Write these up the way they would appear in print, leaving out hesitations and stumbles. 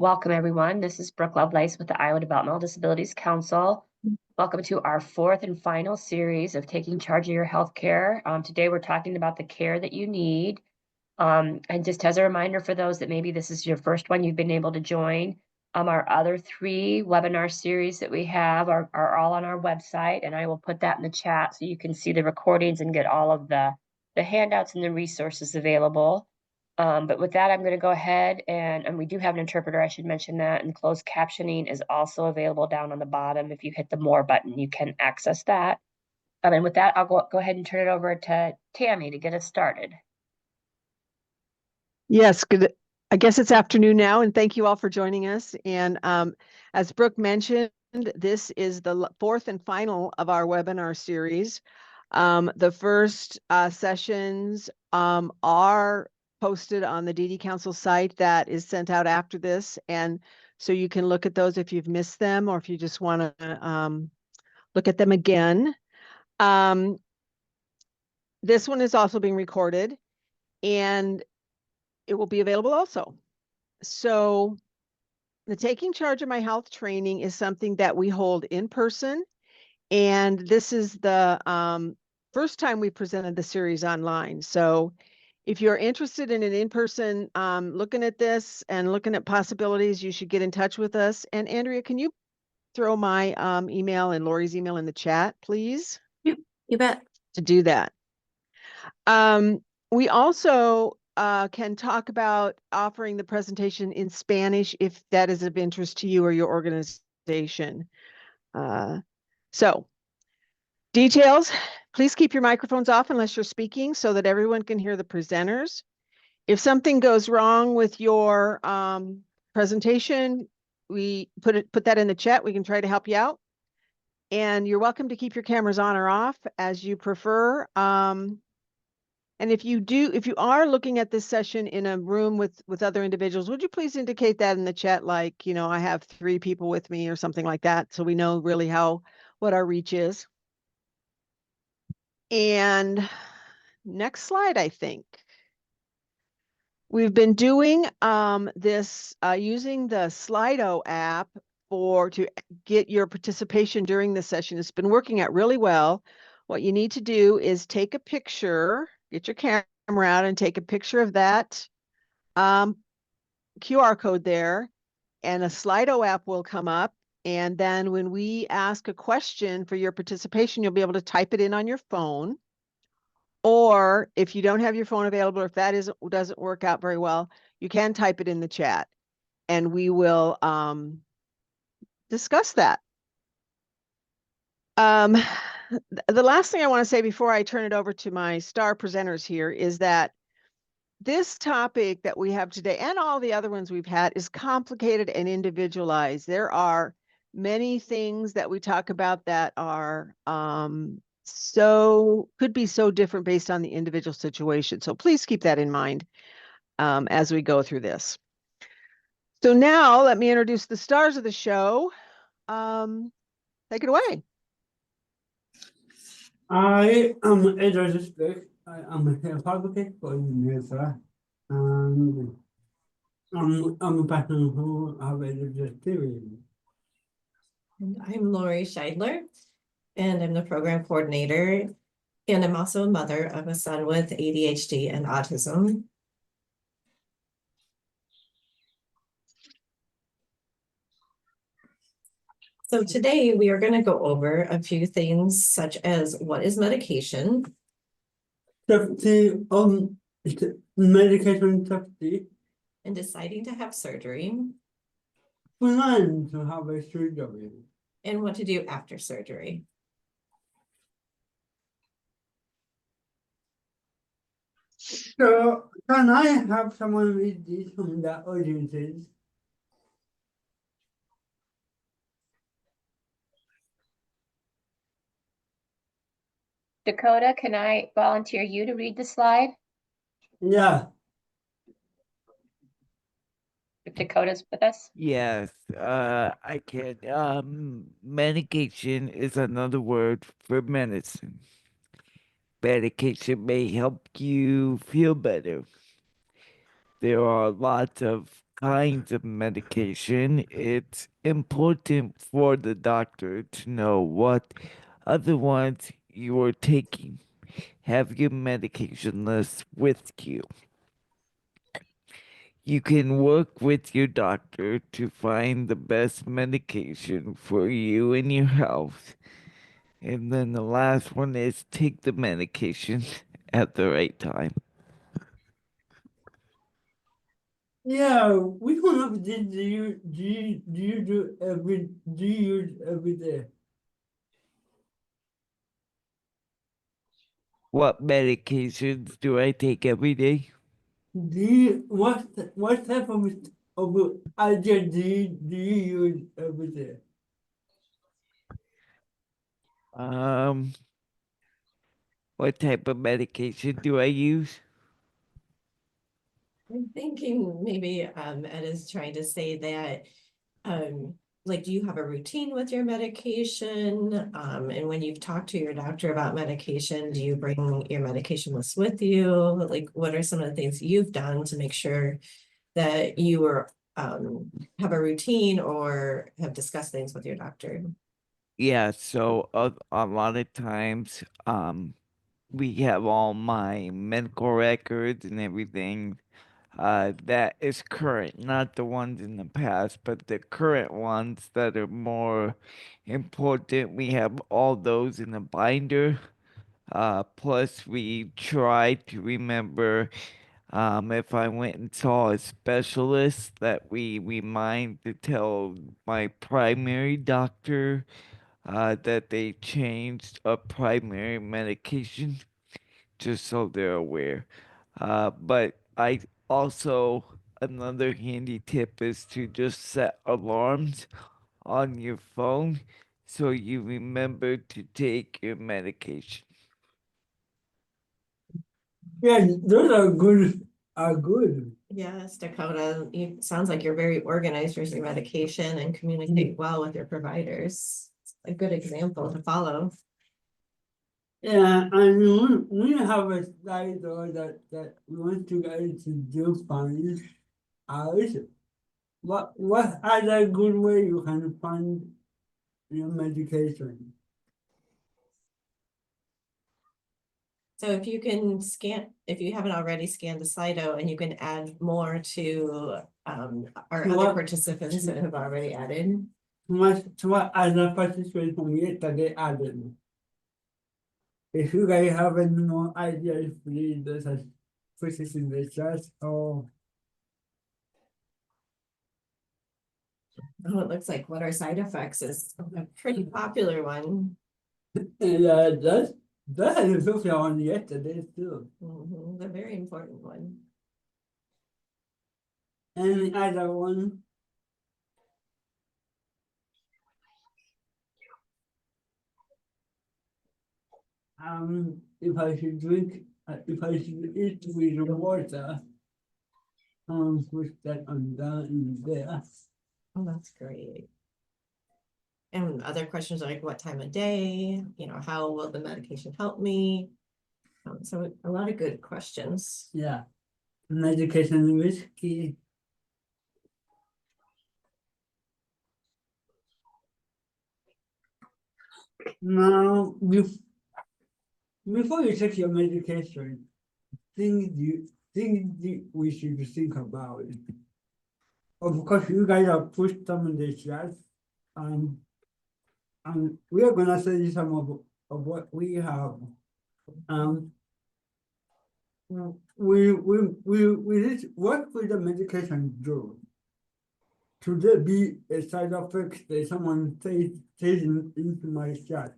Welcome, everyone. This is Brooke Lovelace with the Iowa Developmental Disabilities Council. Welcome to our fourth and final series of Taking Charge of Your Healthcare. Today, we're talking about the care that you need. And just as a reminder for those that maybe this is your first one you've been able to join, our other three webinar series that we have are all on our website, and I will put that in the chat so you can see the recordings and get all of the handouts and the resources available. But with that, I'm going to go ahead and we do have an interpreter, I should mention that, and closed captioning is also available down on the bottom. If you hit the more button, you can access that. And with that, I'll go ahead and turn it over to Tammy to get us started. Yes, good. I guess it's afternoon now, and thank you all for joining us. And as Brooke mentioned, this is the fourth and final of our webinar series. The first sessions are posted on the DD Council site that is sent out after this. And so you can look at those if you've missed them or if you just want to look at them again. This one is also being recorded and it will be available also. So the Taking Charge of My Health training is something that we hold in person. And this is the first time we presented the series online. So if you're interested in an in-person looking at this and looking at possibilities, you should get in touch with us. And Andrea, can you throw my email and Lori's email in the chat, please? You bet. To do that. We also can talk about offering the presentation in Spanish if that is of interest to you or your organization. So details, please keep your microphones off unless you're speaking so that everyone can hear the presenters. If something goes wrong with your presentation, we put that in the chat. We can try to help you out. And you're welcome to keep your cameras on or off as you prefer. And if you are looking at this session in a room with other individuals, would you please indicate that in the chat, like, you know, I have 3 people with me or something like that, so we know really what our reach is. And next slide, I think. We've been doing this using the Slido app to get your participation during the session. It's been working out really well. What you need to do is take a picture, get your camera out and take a picture of that QR code there, and a Slido app will come up. And then when we ask a question for your participation, you'll be able to type it in on your phone. Or if you don't have your phone available, or if that doesn't work out very well, you can type it in the chat and we will discuss that. The last thing I want to say before I turn it over to my star presenters here is that this topic that we have today and all the other ones we've had is complicated and individualized. There are many things that we talk about that are could be so different based on the individual situation. So please keep that in mind as we go through this. So now let me introduce the stars of the show. Take it away. I am Edward Blake. I am a health advocate for Minnesota, and I'm a person who have a disability. And I'm Lori Scheidler, and I'm the program coordinator, and I'm also a mother of a son with ADHD and autism. So today we are going to go over a few things such as what is medication, Safety medication safety. and deciding to have surgery, Plan to have a surgery. and what to do after surgery. So can I have someone read this from the audiences? Dakota, can I volunteer you to read the slide? Yeah. If Dakota's with us? Yes, I can. Medication is another word for medicine. Medication may help you feel better. There are lots of kinds of medication, it's important for the doctor to know what other ones you are taking. Have your medication list with you. You can work with your doctor to find the best medication for you and your health. And then the last one is take the medication at the right time. Yeah, which one of these do you use every day? What medications do I take every day? What type of agent do you use every day? Um, what type of medication do I use? I'm thinking maybe Ed is trying to say that like, do you have a routine with your medication? And when you've talked to your doctor about medication, do you bring your medication list with you? Like, what are some of the things you've done to make sure that you are have a routine or have discussed things with your doctor? Yeah, so a lot of times, we have all my medical records and everything that is current, not the ones in the past, but the current ones that are more important. We have all those in a binder. Plus, we try to remember if I went and saw a specialist that we remind to tell my primary doctor that they changed a primary medication just so they're aware. But I also, another handy tip is to just set alarms on your phone so you remember to take your medication. Yeah, those are good. Are good. Yes, Dakota, it sounds like you're very organized with your medication and communicate well with your providers. It's a good example to follow. Yeah, and we have a slide that we want you guys to do find out. What other good way you can find your medication? So if you can scan, if you haven't already scanned the Slido and you can add more to our other What- participants that have already added. What other participants from yesterday added? If you guys have any more ideas, please just put it in the chat or Oh, it looks like what are side effects is a pretty popular one. yeah, that had a social on yesterday too. A very important one. Any other one? If I should drink, if I should eat with water, push that on down in there. Oh, that's great. And other questions like what time of day, how will the medication help me? So a lot of good questions. Yeah, medication whiskey. Now, before you take your medication, things we should think about. Of course, you guys have pushed some of the chat, um, and we are gonna say some of what we have. Um, we need to work with the medication do. Should there be a side effect that someone says into my chat?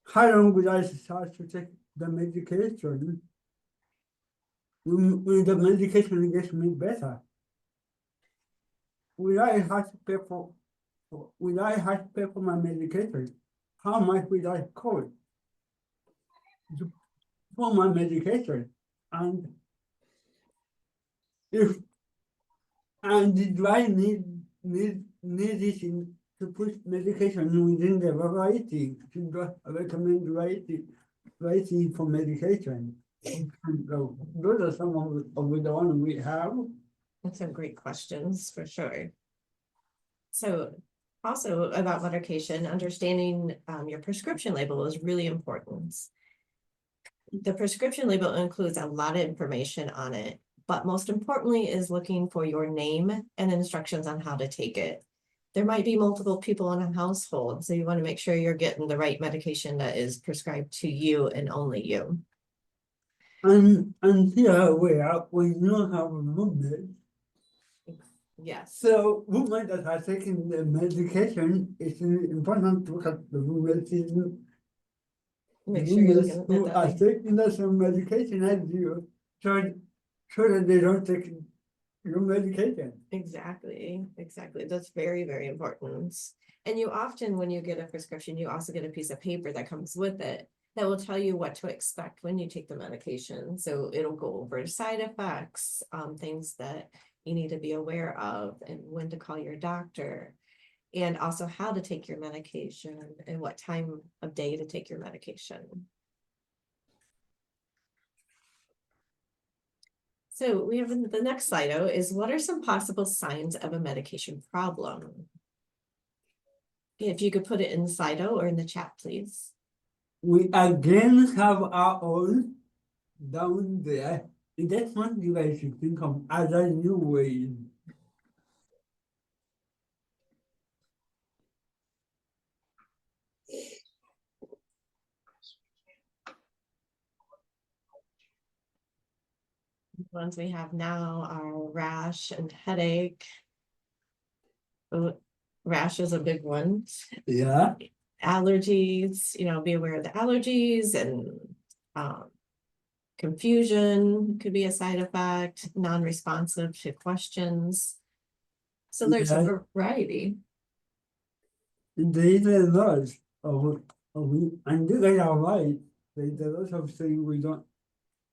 How long would I start to take the medication? When the medication gets me better, will I have to pay will I have to pay for my medication? How much will I cost for my medication? And if do I need this to put medication within the variety? Should I recommend writing for medication? And those are some of the ones we have. That's some great questions for sure. So also about medication, understanding your prescription label is really important. The prescription label includes a lot of information on it, but most importantly is looking for your name and instructions on how to take it. There might be multiple people in a household, so you want to make sure you're getting the right medication that is prescribed to you and only you. And here we are, we know how to move it. Yes, So women that are taking the medication, it's important to have the medicine. make sure you're Women looking who at are that. taking the same medication as you, so that they don't take your medication. Exactly, exactly. That's very, very important. And you often, when you get a prescription, you also get a piece of paper that comes with it that will tell you what to expect when you take the medication. So it'll go over side effects, things that you need to be aware of, and when to call your doctor, and also how to take your medication and what time of day to take your medication. So we have the next slide is what are some possible signs of a medication problem? If you could put it in Slido or in the chat, please. We again have our own down there. And that's one you guys should think of other new ways. The ones we have now are rash and headache. Oh, rash is a big one. Yeah. Allergies, be aware of the allergies, and confusion could be a side effect, non-responsive to questions. So there's Yeah. a variety. There is a lot and you guys are right. There's a lot of things we don't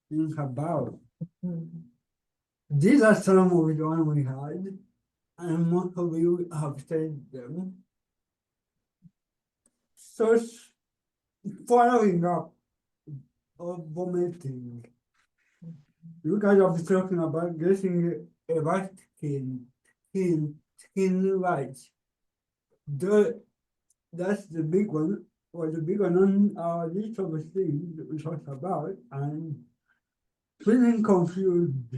think about. Mhm. These are some of the ones we had, and most of you have said them. So following up of vomiting. You guys are talking about getting a white skin right. That's the big one, or the big one on our list of things that we talked about, and feeling confused.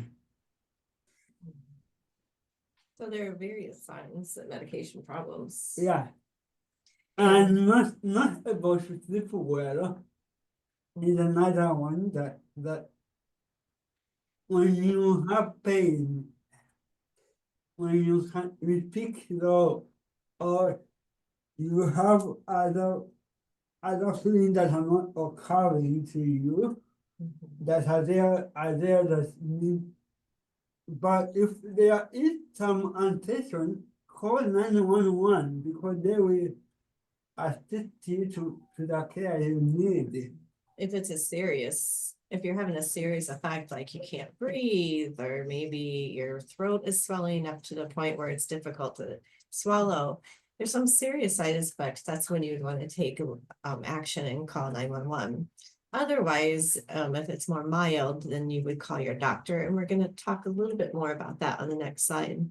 So there are various signs of medication problems. Yeah. And not about sleep well is another one that when you have pain, when you speak low, or you have other feelings that are not occurring to you, Mhm. that are there that need. But if there is some annotation, call 911 because they will assist you to the care you need. If it's if you're having a serious effect, like you can't breathe, or maybe your throat is swelling up to the point where it's difficult to swallow, there's some serious side effects. That's when you'd want to take action and call 911. Otherwise, if it's more mild, then you would call your doctor, and we're going to talk a little bit more about that on the next slide.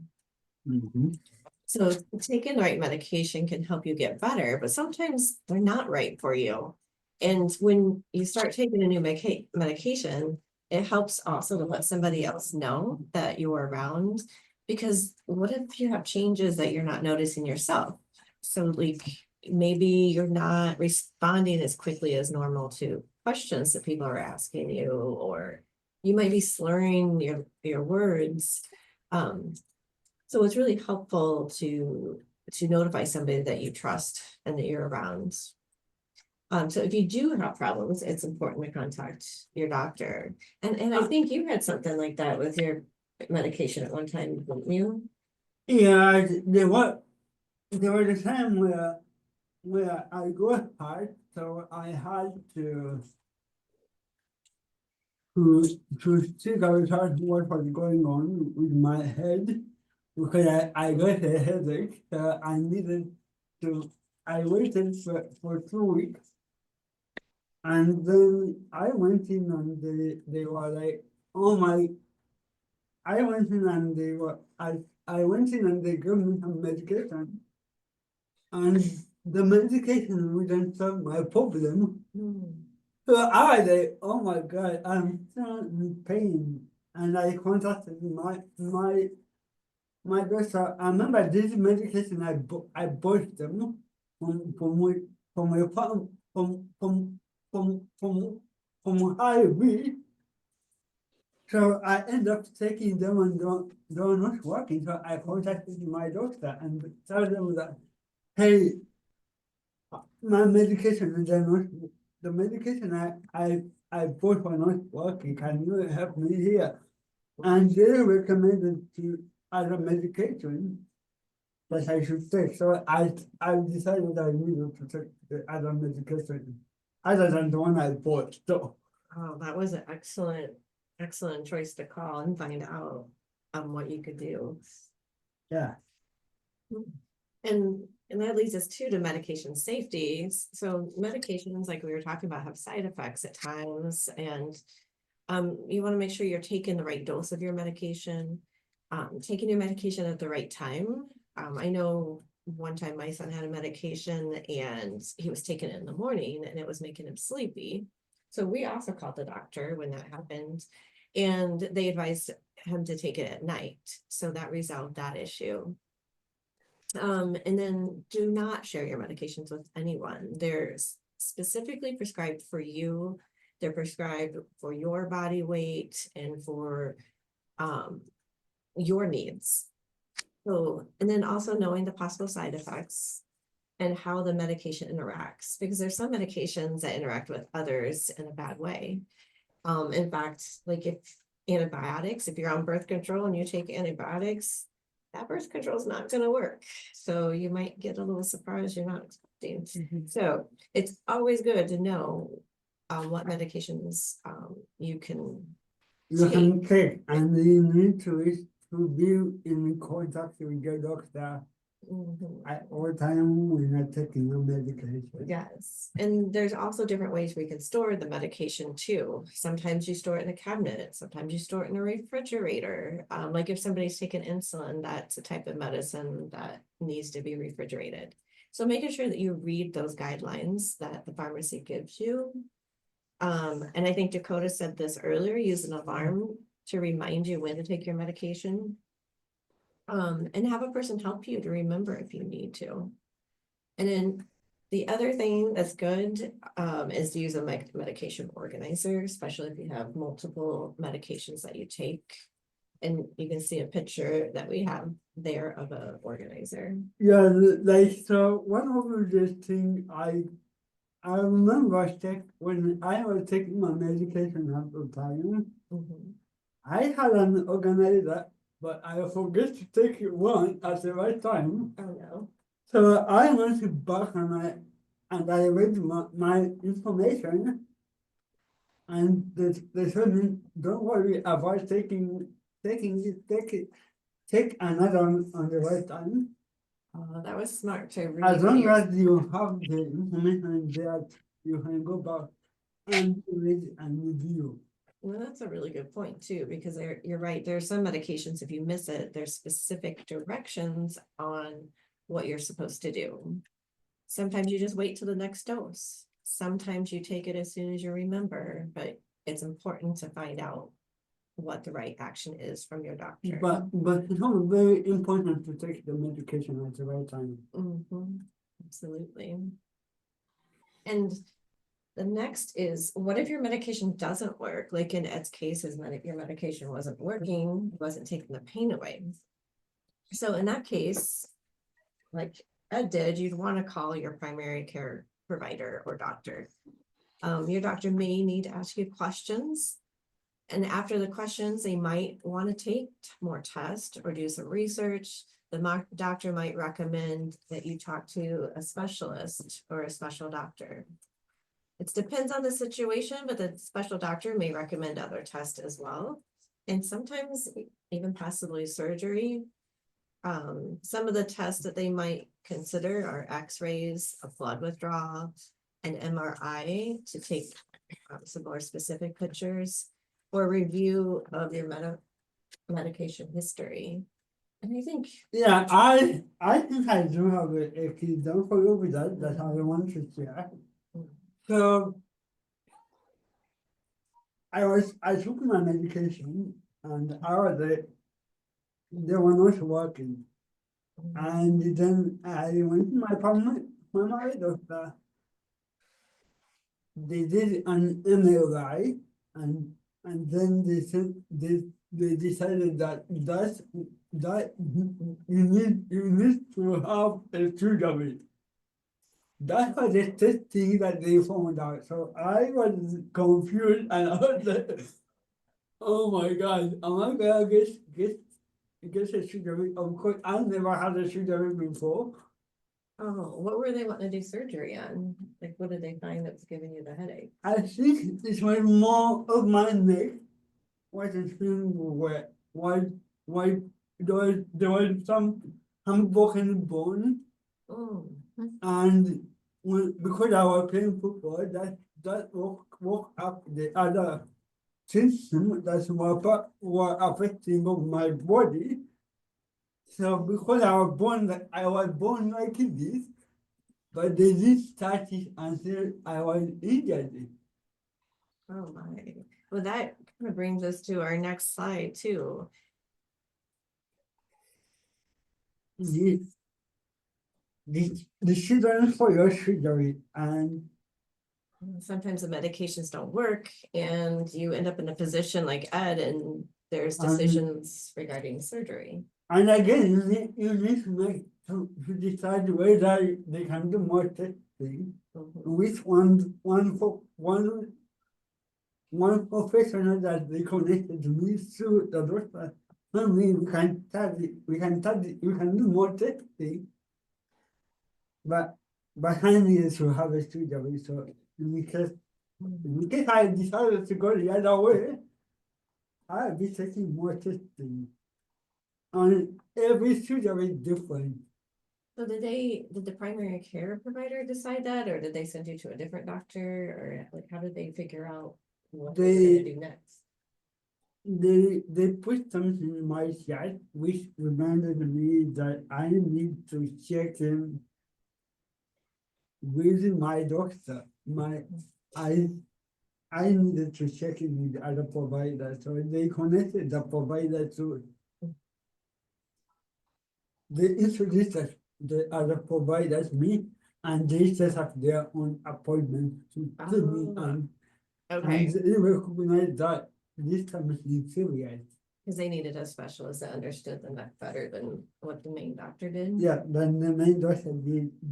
Mhm. So taking the right medication can help you get better, but sometimes they're not right for you. And when you start taking a new medication, it helps also to let somebody else know that you're around, because what if you have changes that you're not noticing yourself? So like maybe you're not responding as quickly as normal to questions that people are asking you, or you might be slurring your words. So it's really helpful to notify somebody that you trust and that you're around. So if you do have problems, it's important to contact your doctor. And I think you had something like that with your medication at one time, didn't you? Yeah, there was a time where I got hurt, so I had to figure out what was going on with my head because I got a headache. I needed to. I waited for 2 weeks, and then I went in and they were like, "Oh my, I went in and I went in and they gave me some medication. And the medication wouldn't solve my problem. So I was like, oh my God, I'm still in pain. And I contacted my doctor. I remember this medication I bought them from a farm from Ivy. So I ended up taking them and they're not working. So I contacted my doctor and told them that, hey, my medication is not the medication I bought for not working. Can you help me here? And they recommended to other medication that I should take. So I decided I needed to take the other medication other than the one I bought. So Oh, that was an excellent choice to call and find out what you could do. yeah. And that leads us to medication safety. So medications, like we were talking about, have side effects at times, and you want to make sure you're taking the right dose of your medication, taking your medication at the right time. I know one time my son had a medication and he was taking it in the morning and it was making him sleepy. So we also called the doctor when that happened, and they advised him to take it at night. So that resolved that issue. And then do not share your medications with anyone. They're specifically prescribed for you. They're prescribed for your body weight and for your needs. So, and then also knowing the possible side effects and how the medication interacts, because there's some medications that interact with others in a bad way. In fact, like if antibiotics, if you're on birth control and you take antibiotics, that birth control is not going to work. So you might get a little surprised you're not expecting. So it's always good to know what medications you can take, and you need to be in contact with your doctor at all time when you're taking your medication. Yes, and there's also different ways we can store the medication too. Sometimes you store it in a cabinet, sometimes you store it in a refrigerator. Like if somebody's taking insulin, that's a type of medicine that needs to be refrigerated. So making sure that you read those guidelines that the pharmacy gives you. And I think Dakota said this earlier, use an alarm to remind you when to take your medication. And have a person help you to remember if you need to. And then the other thing that's good is to use a medication organizer, especially if you have multiple medications that you take. And you can see a picture that we have there of an organizer. Yeah, like so one of the things I remember when I was taking my medication at the time, I had an organizer, but I forget to take one at the right time. Oh no. So I went back and I read my information, and they told me, don't worry about taking it, take another one on the right time. That was smart to read. As long as you have the information there, you can go back and read and review. Well, that's a really good point too, because you're right. There are some medications, if you miss it, there's specific directions on what you're supposed to do. Sometimes you just wait till the next dose. Sometimes you take it as soon as you remember, but it's important to find out what the right action is from your doctor. But it's also very important to take the medication at the right time. Absolutely. And the next is, what if your medication doesn't work? Like in Ed's case, your medication wasn't working, wasn't taking the pain away. So in that case, like Ed did, you'd want to call your primary care provider or doctor. Your doctor may need to ask you questions. And after the questions, they might want to take more tests or do some research. The doctor might recommend that you talk to a specialist or a special doctor. It depends on the situation, but the special doctor may recommend other tests as well. And sometimes even possibly surgery. Some of the tests that they might consider are x-rays, a blood withdrawal, an MRI to take some more specific pictures, or review of your medication history. And I think, Yeah, I think I do have a kid down for you with that I want to share. So I took my medication and they were not working. And then I went to my primary doctor. They did an MRI and then they said they decided that you need to have a surgery. That was the first thing that they found out. So I was confused and I was like, oh my God, am I gonna get a surgery? Of course, I never had a surgery before. oh, what were they wanting to do surgery on? Like, what did they find that was giving you the headache? I think this was more of my neck. What is feeling why there was some broken bone Oh, and because I was playing football that woke up the other system that were affecting of my body. So because I was born like this, but they did start it until I was injured. oh my. Well, that kind of brings us to our next slide too. The children for your surgery and Sometimes the medications don't work and you end up in a position like Ed and there's decisions regarding surgery. and again you need to make to decide whether they can do more testing. Which one professional that they connected me to the doctor. I mean, we can do more testing, but I need to have a surgery. So in case I decided to go the other way, I'll be taking more testing. And every surgery is different. So did the primary care provider decide that, or did they send you to a different doctor, or like, how did they figure out what they were gonna do next? They put something in my chest which reminded me that I need to check him with my doctor. I needed to check in with the other provider, so they connected the provider to. They introduced the other providers me, and they set up their own appointment to me, and Okay, they recognized that this time is serious. because they needed a specialist that understood the neck better than what the main doctor did. Yeah, then the main doctor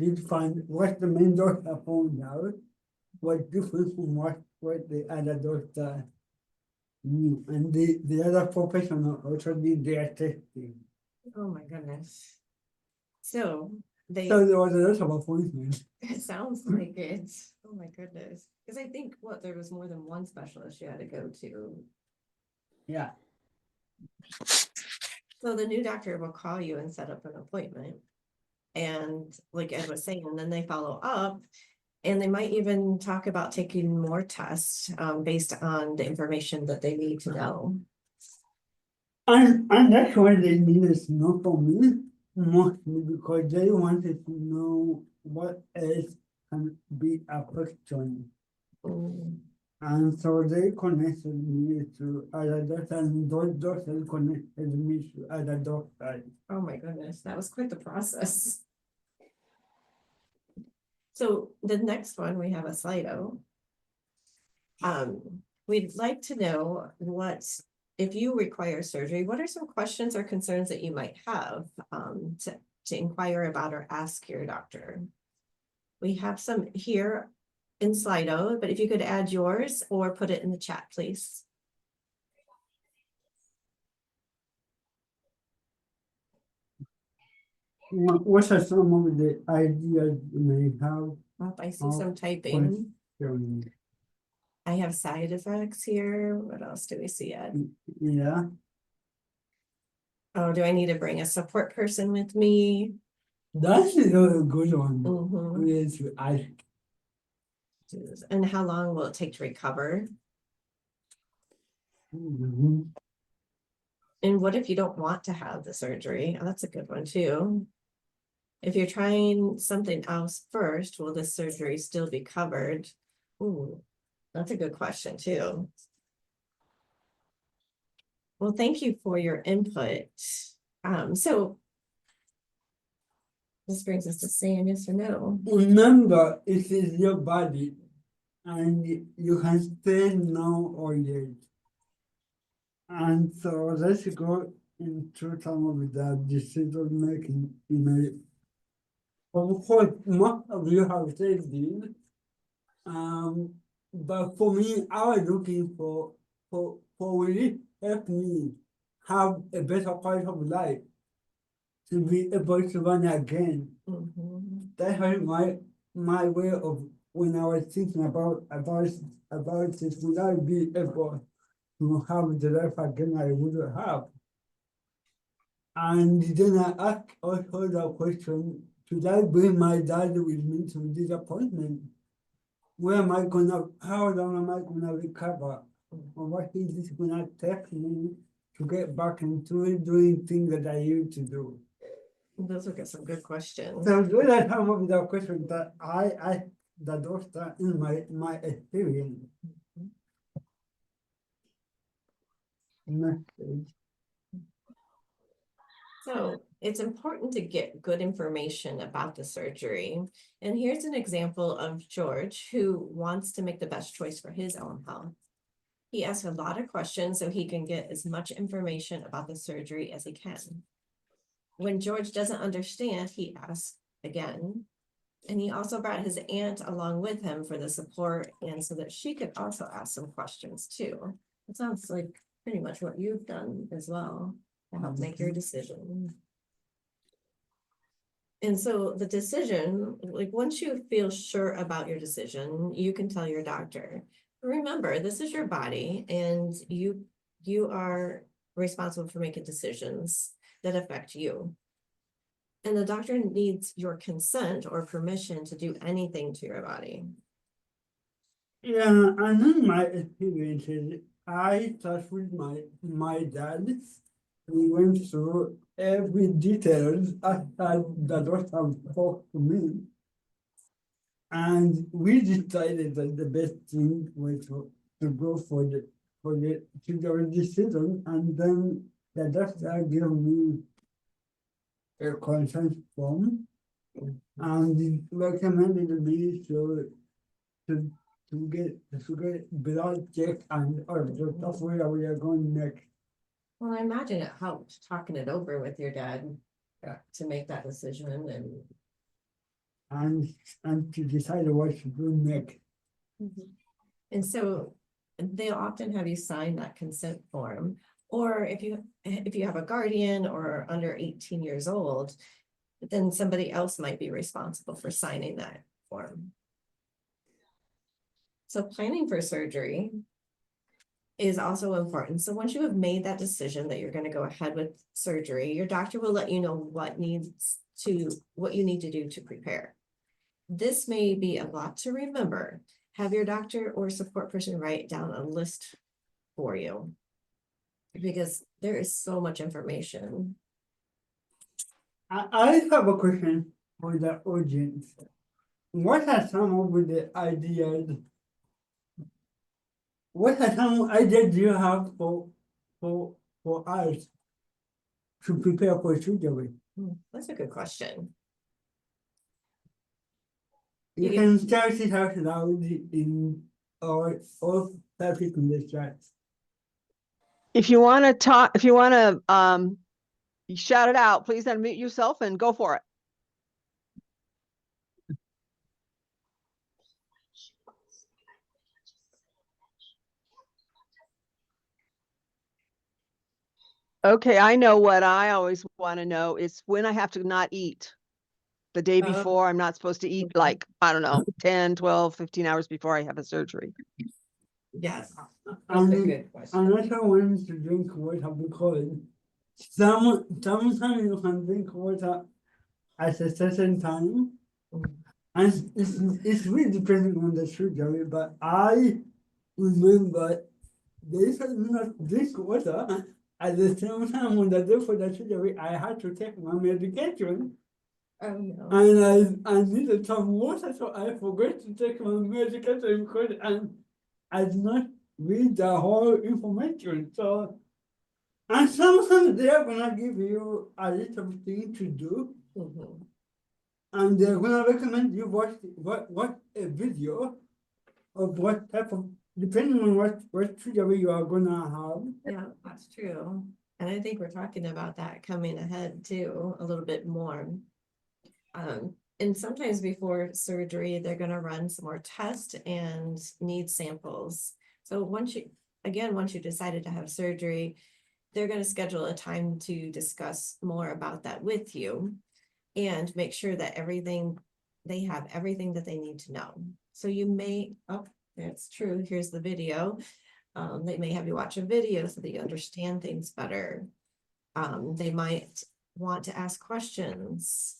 did find what the main doctor found out was different from what the other doctor knew. And the other professional also did their testing. Oh my goodness. So they, So there was a lot of appointments. it sounds like it. Oh my goodness. Because I think there was more than one specialist you had to go to. Yeah. So the new doctor will call you and set up an appointment. And like Ed was saying, and then they follow up and they might even talk about taking more tests based on the information that they need to know. And that's why they needed to know from me, mostly because they wanted to know what else can be affecting. And so they connected me to other doctors, and those doctors connected me to other doctors. Oh my goodness, that was quite the process. So the next one, we have a Slido. We'd like to know if you require surgery, what are some questions or concerns that you might have to inquire about or ask your doctor? We have some here in Slido, but if you could add yours or put it in the chat, please. What are some of the ideas you may have? Oh, I see some typing. Question? I have side effects here. What else do we see, Ed? Yeah. Oh, do I need to bring a support person with me? That's a good one. Mhm. Yes, to ask. And how long will it take to recover? Mhm. And what if you don't want to have the surgery? Oh, that's a good one too. If you're trying something else first, will this surgery still be covered? Ooh, that's a good question too. Well, thank you for your input. So this brings us to saying yes or no. Remember, it is your body, and you can say no or yes. And so let's go into some of the decision making. Of course, most of you have said this. But for me, I was looking for really help me have a better quality of life to be able to run again. Mhm. That was my way of when I was thinking about it, would I be able to have the life again I would have? And then I asked also the question, should I bring my dad with me to this appointment? Where am I gonna, how long am I gonna recover? Or what is this gonna take me to get back into doing things that I used to do? Those are some good questions. So those are some of the questions that I the doctor in my experience. Message. So it's important to get good information about the surgery. And here's an example of George who wants to make the best choice for his own health. He asks a lot of questions so he can get as much information about the surgery as he can. When George doesn't understand, he asks again. And he also brought his aunt along with him for the support and so that she could also ask some questions too. It sounds like pretty much what you've done as well to help make your decision. And so the decision, like once you feel sure about your decision, you can tell your doctor, remember, this is your body and you are responsible for making decisions that affect you. And the doctor needs your consent or permission to do anything to your body. Yeah, and in my experiences, I talked with my dad. We went through every detail as the doctor talked to me. And we decided that the best thing was to go for the children's decision, and then the doctor gave me a consent form and recommended me to get blood check and all the stuff where we are going next. Well, I imagine it helped talking it over with your dad Yeah. to make that decision and. And to decide what to do next. And so they'll often have you sign that consent form, or if you have a guardian or under 18 years old, then somebody else might be responsible for signing that form. So planning for surgery is also important. So once you have made that decision that you're going to go ahead with surgery, your doctor will let you know what you need to do to prepare. This may be a lot to remember. Have your doctor or support person write down a list for you, because there is so much information. I have a question for the audience. What are some of the ideas? What are some ideas you have for us to prepare for surgery? That's a good question. You can start it out loud in or type it in the chat. If you want to talk, if you want to shout it out, please unmute yourself and go for it. Okay, I know what I always want to know is when I have to not eat. The day before, I'm not supposed to eat like, I don't know, 10, 12, 15 hours before I have a surgery. Yes, that's a And good question. another one is to drink water because sometimes you can drink water at a certain time. And it's really depending on the surgery, but I remember they said not drink water at the same time, on the day for the surgery, I had to take my medication. Oh, no. And I needed some water, so I forgot to take my medication because I did not read the whole information. So, and sometimes they are gonna give you a little thing to do, Mhm. and they're gonna recommend you watch a video of what type of, depending on what surgery you are gonna have. Yeah, that's true. And I think we're talking about that coming ahead too, a little bit more. And sometimes before surgery, they're gonna run some more tests and need samples. So once you decided to have surgery, they're gonna schedule a time to discuss more about that with you and make sure that they have everything that they need to know. So you may, oh, that's true, here's the video. They may have you watch a video so that you understand things better. They might want to ask questions.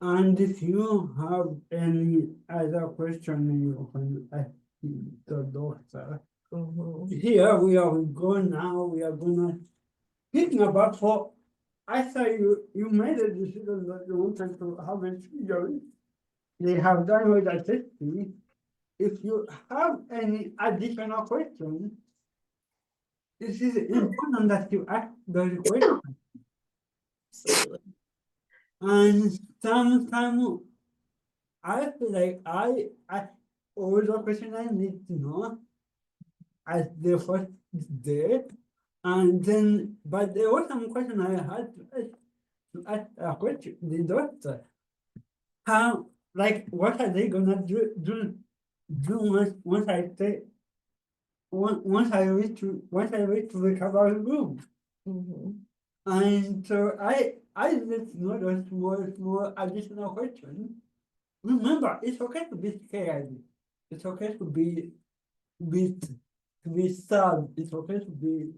And if you have any other question, you can ask the doctor. Mhm. Here we are going now, we are gonna thinking about for, I saw you made a decision that you wanted to have a surgery. They have done with the testing. If you have any additional questions, this is important that you ask those questions. Absolutely. And sometimes I feel like I all the question I need to know at the first day. And then, but there was some question I had to ask a question, the doctor. How, like, what are they gonna do once I say, once I reach to the recovery room? Mhm. And so I just know those small additional questions. Remember, it's okay to be scared. It's okay to be to be sad. It's okay to be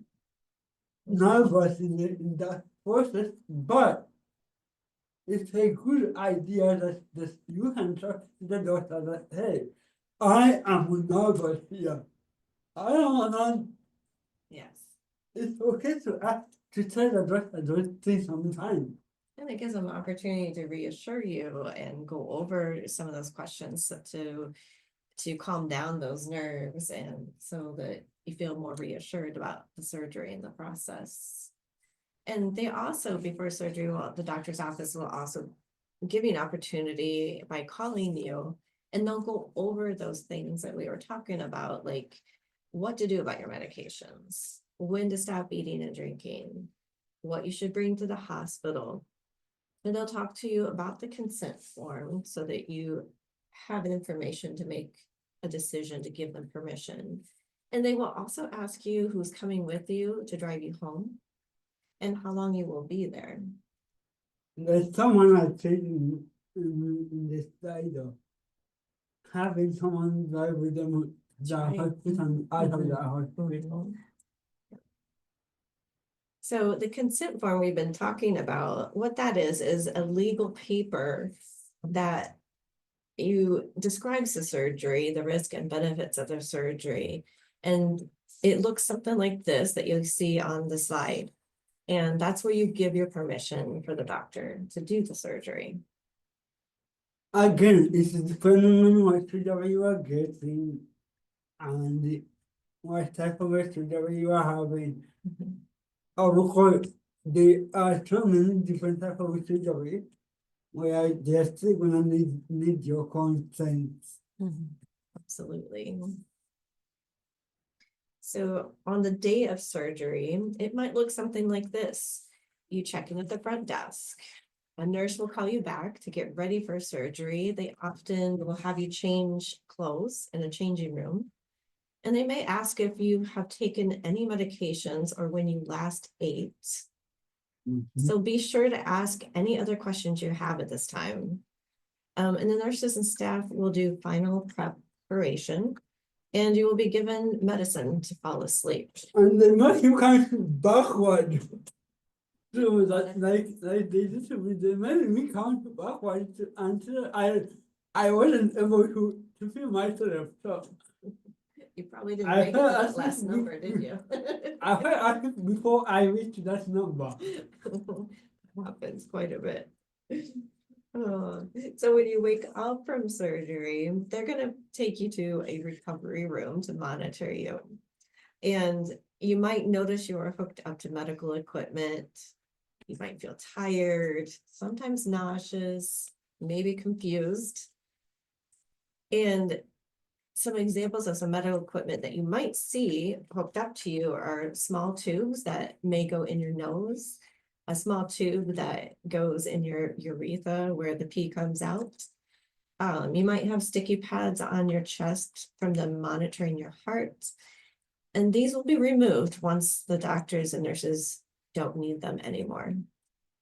nervous in that process, but it's a good idea that you can talk to the doctor that, hey, I am nervous here. I don't know. Yes. It's okay to ask to tell the doctor those things sometimes. And it gives them an opportunity to reassure you and go over some of those questions to calm down those nerves and so that you feel more reassured about the surgery and the process. And they also, before surgery, the doctor's office will also give you an opportunity by calling you, and they'll go over those things that we were talking about, like what to do about your medications, when to stop eating and drinking, what you should bring to the hospital. And they'll talk to you about the consent form so that you have information to make a decision to give them permission. And they will also ask you who's coming with you to drive you home and how long you will be there. There's someone I said in the slide of having someone drive with them the Right. hospital and out of the hospital. So the consent form we've been talking about, what that is a legal paper that you describes the surgery, the risk and benefits of the surgery. And it looks something like this that you'll see on the slide. And that's where you give your permission for the doctor to do the surgery. Again, it's depending on what surgery you are getting and what type of surgery you are having. Of course, there are so many different types of surgery where they're still gonna need your consent. Absolutely. So on the day of surgery, it might look something like this. You check in at the front desk. A nurse will call you back to get ready for surgery. They often will have you change clothes in a changing room. And they may ask if you have taken any medications or when you last ate. So be sure to ask any other questions you have at this time. And the nurses and staff will do final preparation, and you will be given medicine to fall asleep. And they make you kind of backward. So that like they did to me, they made me count backwards until I wasn't able to feel myself. So You probably didn't I make it to heard that us last be- number, did you? I heard us before I reached that number. Happens quite a bit. So when you wake up from surgery, they're gonna take you to a recovery room to monitor you. And you might notice you are hooked up to medical equipment. You might feel tired, sometimes nauseous, maybe confused. And some examples of some medical equipment that you might see hooked up to you are small tubes that may go in your nose, a small tube that goes in your urethra where the pee comes out. You might have sticky pads on your chest from them monitoring your heart. And these will be removed once the doctors and nurses don't need them anymore.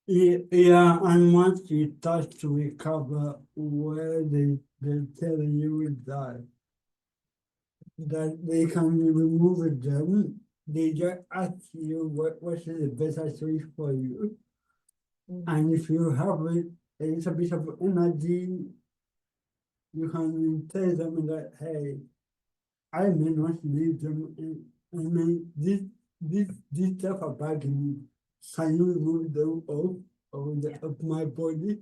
Yeah, and once you start to recover, where they tell you that they can remove them, they just ask you what is the best choice for you. And if you have a little bit of energy, you can tell them that, hey, I may not need them. I mean, this stuff are bugging me. Can you remove them of my body?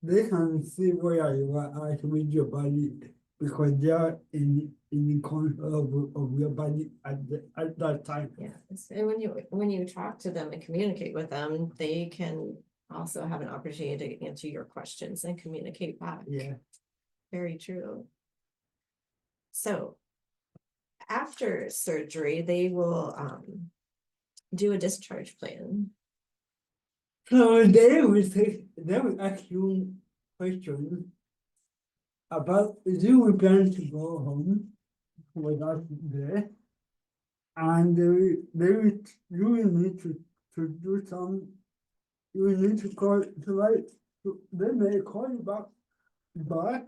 They can see where you are at with your body because they are in control of your body at that time. Yes, and when you talk to them and communicate with them, they can also have an opportunity to answer your questions and communicate back. Yeah. Very true. So after surgery, they will do a discharge plan. So they will ask you questions about do we plan to go home without there, and you will need to do some. You will need to call to write. They may call you back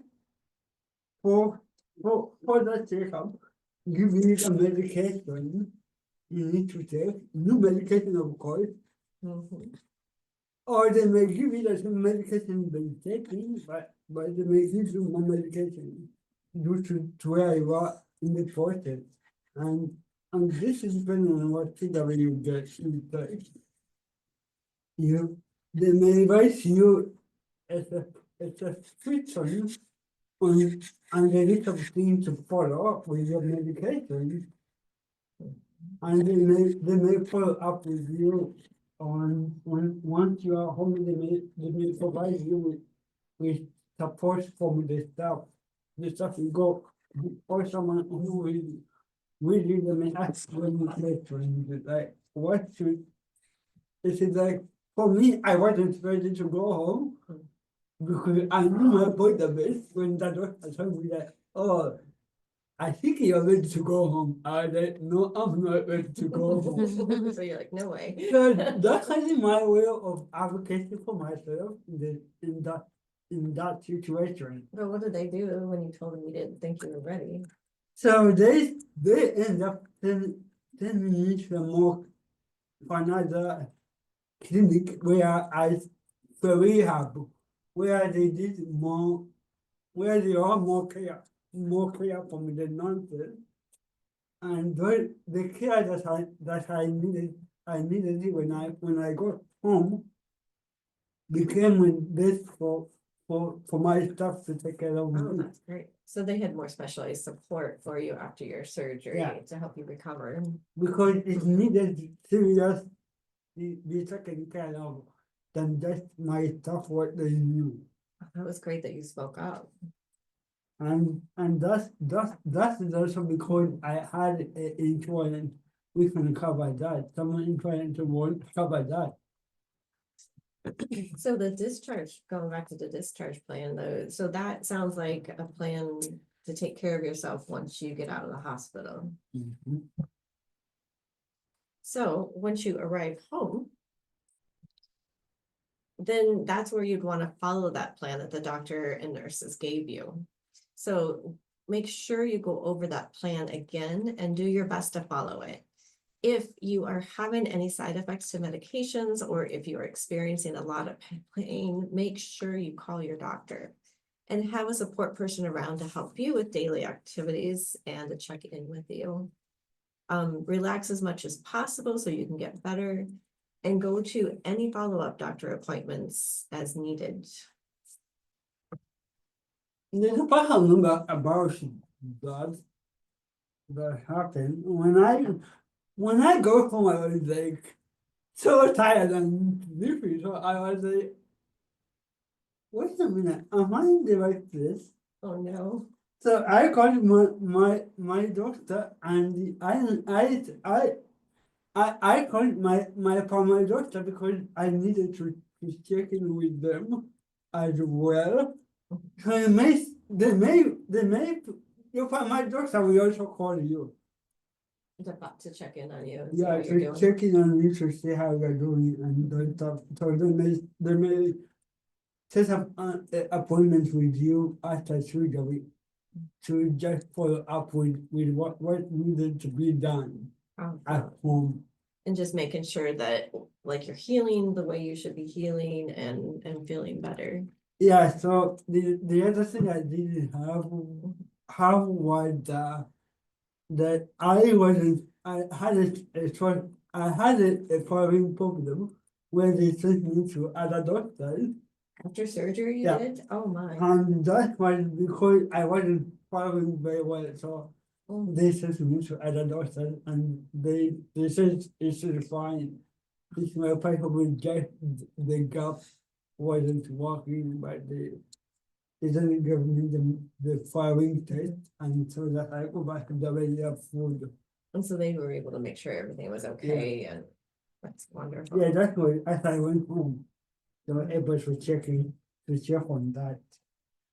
for that checkup. Give you a medication you need to take, new medication of course. Mhm. Or they may give you the same medication you've been taking, but they may give you more medication due to where you are in the process. And this is depending on what TW you get in place. They may advise you as a switcher on the list of things to follow up with your medication. And they may follow up with you on once you are home, they may provide you with support from the staff. The staff will go or someone who will lead them and ask when you question, like what should it is like for me, I wasn't ready to go home because I knew my body the best when that was told me that, oh, I think you're ready to go home. I said, no, I'm not ready to go home. So you're like, no way. So that's kind of my way of advocating for myself in that situation. But what did they do when you told them you didn't think you were ready? So they end up sending me to more for another clinic for rehab, where they did more, where they are more care from the nonsense. And the care that I needed it when I got home became with this for my staff to take care of Oh, me. that's great. So they had more specialized support for you after your surgery Yeah. to help you recover. Because it needed serious be taken care of than just my stuff what they knew. That was great that you spoke up. And that's also because I had an insurance we can cover that. Someone insurance won't cover that. So the discharge, going back to the discharge plan though, so that sounds like a plan to take care of yourself once you get out of the hospital. Mhm. So once you arrive home, then that's where you'd want to follow that plan that the doctor and nurses gave you. So make sure you go over that plan again and do your best to follow it. If you are having any side effects to medications, or if you are experiencing a lot of pain, make sure you call your doctor. and have a support person around to help you with daily activities and to check in with you. Relax as much as possible so you can get better, and go to any follow-up doctor appointments as needed. There's a problem about that happened when I go home. I was like so tired and sleepy. So I was like, wait a minute, am I in the right place? Oh, no. So I called my doctor, and I called my primary doctor because I needed to check in with them as well. So your primary doctor will also call you. To check in on you and see Yeah, how you're to doing. check in on you to see how you're doing, and so they may set up appointments with you after surgery to just follow up with what needed to be done at home. And just making sure that like you're healing the way you should be healing and feeling better. Yeah, so the other thing I didn't have was that I had a following problem where they sent me to other doctors, After surgery you Yeah. did? Oh my. and that was because I wasn't following very well. So Mm. they sent me to other doctors, and they said it should be fine. It's my probably just the gap wasn't working, but they didn't give me the following test, and so that I go back to the regular food. And so they were able to make sure everything was okay, and that's wonderful. Yeah, that's why as I went home, they were able to check on that.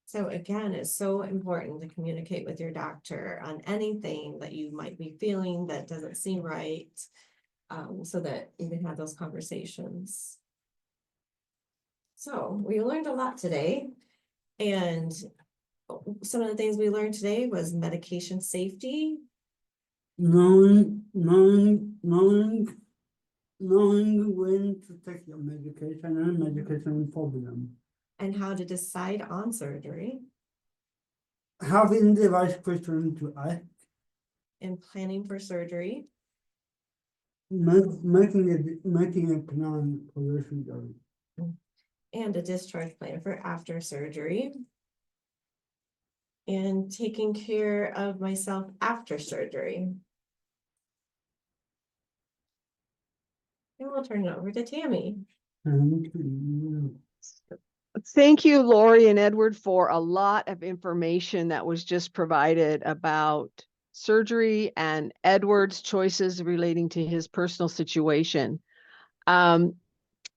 So again, it's so important to communicate with your doctor on anything that you might be feeling that doesn't seem right. So that you can have those conversations. So we learned a lot today, and some of the things we learned today was medication safety, Knowing when to take your medication and medication problem. and how to decide on surgery, Having the right question to ask, and planning for surgery, making a plan for your surgery. and a discharge plan for after surgery, and taking care of myself after surgery. And we'll turn it over to Tammy. And Thank you, Lori and Edward, for a lot of information that was just provided about surgery and Edward's choices relating to his personal situation.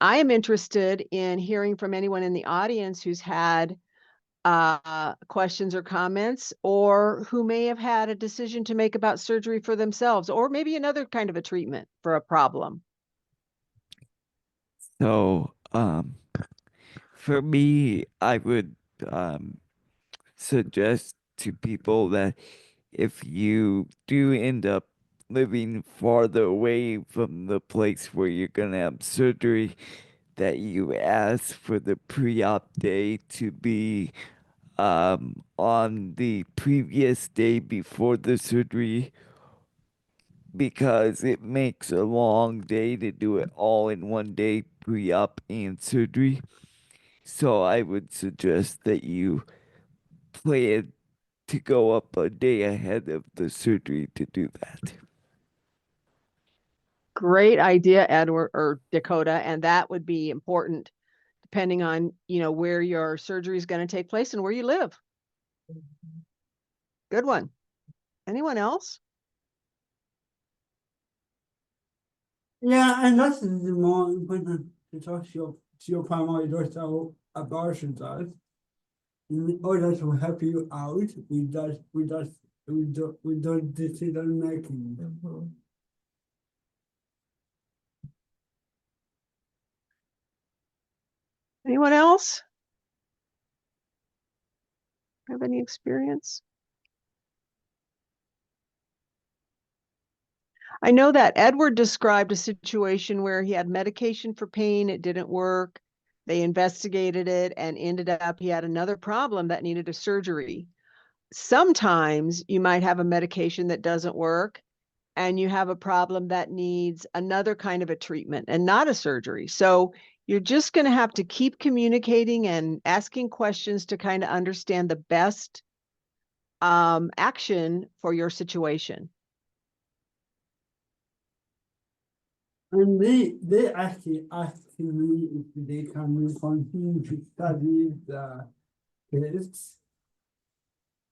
I am interested in hearing from anyone in the audience who's had questions or comments, or who may have had a decision to make about surgery for themselves, or maybe another kind of a treatment for a problem. So, for me, I would suggest to people that if you do end up living farther away from the place where you're gonna have surgery, that you ask for the pre-op day to be on the previous day before the surgery, because it makes a long day to do it all in one day, pre-op and surgery. So I would suggest that you plan to go up a day ahead of the surgery to do that. Great idea, Edward or Dakota, and that would be important depending on, where your surgery is going to take place and where you live. Good one. Anyone else? yeah, and that's the more important to talk to your primary doctor about that, in order to help you out with those decision making. Mhm. Anyone else have any experience? I know that Edward described a situation where he had medication for pain, it didn't work. They investigated it and ended up, he had another problem that needed a surgery. Sometimes you might have a medication that doesn't work and you have a problem that needs another kind of a treatment and not a surgery. So you're just going to have to keep communicating and asking questions to kind of understand the best action for your situation. And they actually asked me if they can continue to study the case,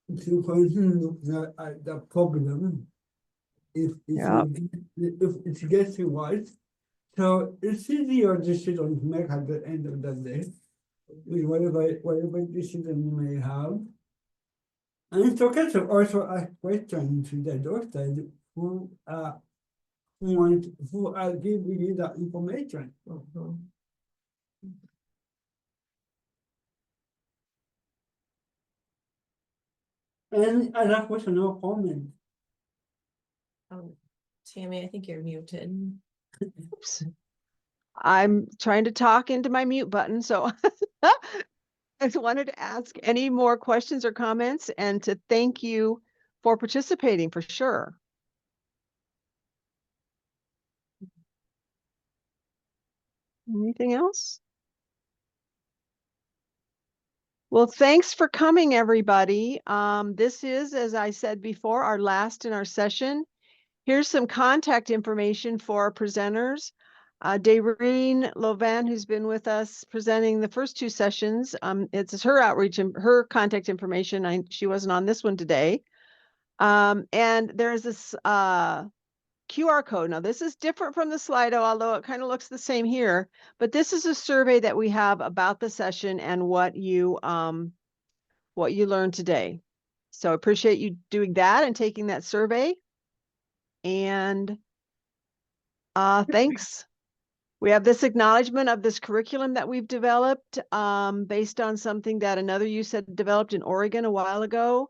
to continue the problem Yeah. if it gets worse. So it's easier decision to make at the end of the day, with whatever decision you may have. And it's okay to also ask questions to the doctor who are giving you the information. Mhm. Any other question or comment? Tammy, I think you're muted. Oops. I'm trying to talk into my mute button, so I just wanted to ask any more questions or comments and to thank you for participating for sure. Anything else? Well, thanks for coming, everybody. This is, as I said before, our last in our session. Here's some contact information for our presenters. Dayreen Lovan, who's been with us presenting the first two sessions, it's her outreach and her contact information. She wasn't on this one today. And there's this QR code. Now, this is different from the Slido, although it kind of looks the same here. But this is a survey that we have about the session and what you learned today. So I appreciate you doing that and taking that survey. And thanks. We have this acknowledgement of this curriculum that we've developed based on something that another youth had developed in Oregon a while ago.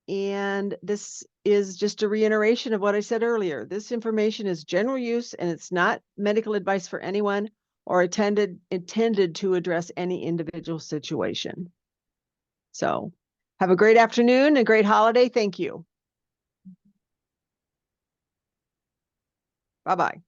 And this is just a reiteration of what I said earlier. This information is general use and it's not medical advice for anyone or intended to address any individual situation. So have a great afternoon, a great holiday. Thank you. Bye-bye.